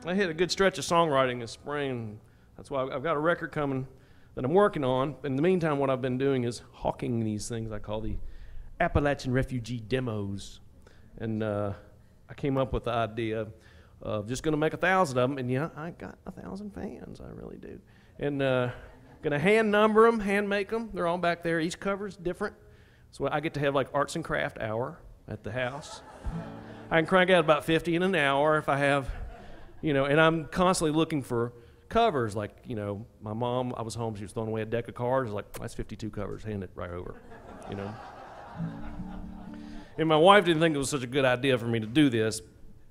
I hit a good stretch of songwriting this spring. That's why I've got a record coming that I'm working on. In the meantime, what I've been doing is hawking these things I call the Appalachian Refugee demos. And I came up with the idea of just going to make 1,000 of them. And yeah, I got 1,000 fans. I really do. And going to hand number them, hand make them. They're all back there. Each cover's different. So I get to have like arts and craft hour at the house. I can crank out about 50 in an hour if I have, and I'm constantly looking for covers. Like, my mom, I was home, she was throwing away a deck of cards. I was like, that's 52 covers, hand it right over, And my wife didn't think it was such a good idea for me to do this,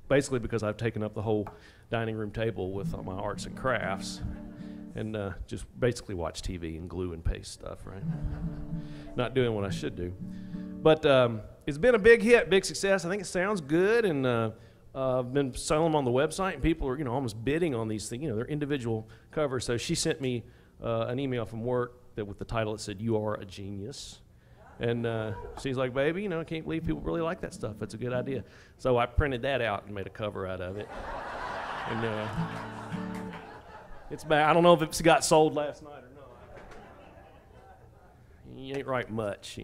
basically because I've taken up the whole dining room table with all my arts and crafts and just basically watch TV and glue and paste stuff, right? Not doing what I should do. But it's been a big hit, big success. I think it sounds good, and I've been selling them on the website, and people are, almost bidding on these things. They're individual covers. So she sent me an email from work that with the title, it said, "You are a genius." And she's like, "Baby, I can't believe people really like that stuff. It's a good idea." So I printed that out and made a cover out of it. And it's bad. I don't know if it's got sold last night or not. You ain't write much,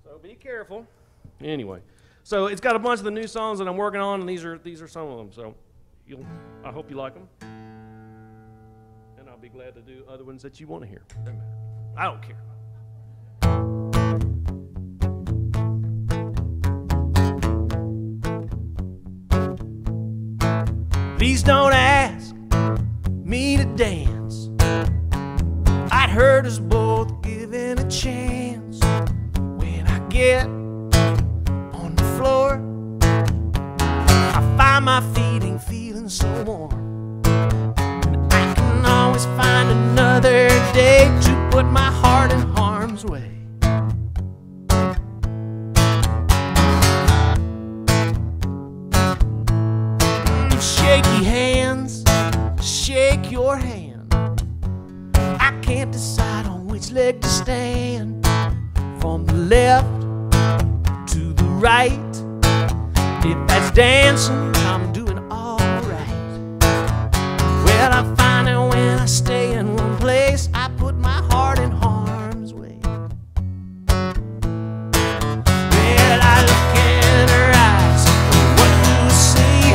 So be careful. Anyway, so it's got a bunch of the new songs that I'm working on, and these are some of them. So I hope you like them, and I'll be glad to do other ones that you want to hear. Doesn't matter. I don't care. Please don't ask me to dance. I'd hurt us both given a chance. When I get on the floor, I find my feeling so warm. And I can always find another day to put my heart in harm's way. Shaky hands, shake your hand. I can't decide on which leg to stand. From the left to the right. If that's dancing, I'm doing alright. Well, I find it when I stay in one place. I put my heart in harm's way. Well, I look in her eyes. What do you see?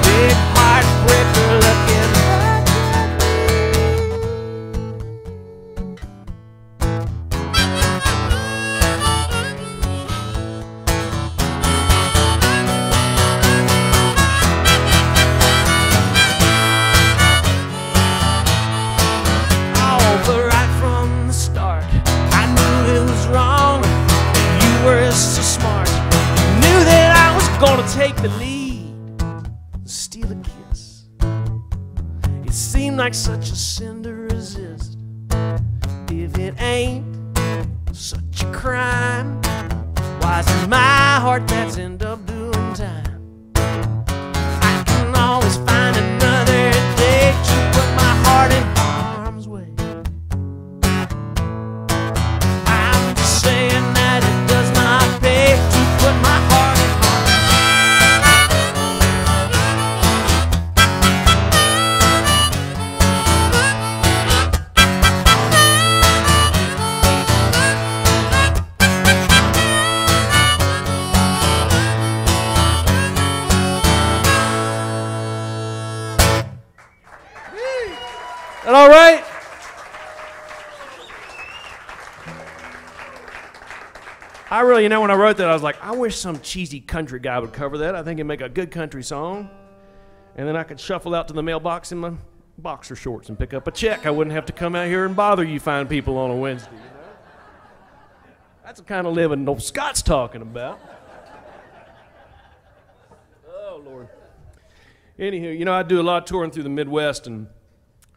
Big heartbreaker looking back at Oh, but right from the start, I knew it was wrong. You were so smart. You knew that I was gonna take the lead, steal a kiss. It seemed like such a sin to resist. If it ain't such a crime, why is it my heart that's end up doing time? I can always find another day to put my heart in harm's way. I'm just saying that it does not pay to put my heart in harm's That all right? I really, when I wrote that, I was like, I wish some cheesy country guy would cover that. I think it'd make a good country song. And then I could shuffle out to the mailbox in my boxer shorts and pick up a check. I wouldn't have to come out here and bother you fine people on a Wednesday. That's the kind of living old Scott's talking about. Oh, Lord. Anywho, I do a lot of touring through the Midwest, and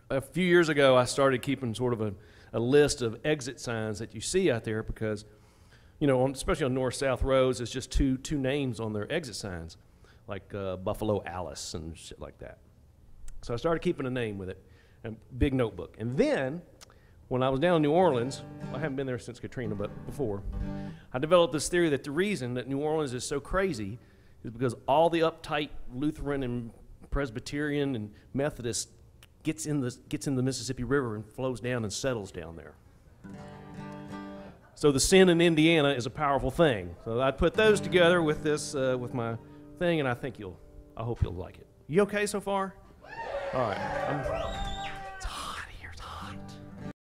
a few years ago, I started keeping sort of a list of exit signs that you see out there because, especially on north-south roads, it's just two names on their exit signs, like Buffalo Alice and shit like that. So I started keeping a name with it, a big notebook. And then, when I was down in New Orleans, I haven't been there since Katrina, but before, I developed this theory that the reason that New Orleans is so crazy is because all the uptight Lutheran and Presbyterian and Methodist gets in the Mississippi River and flows down and settles down there. So the sin in Indiana is a powerful thing. So I put those together with this, with my thing, and I hope you'll like it. You okay so far? All right.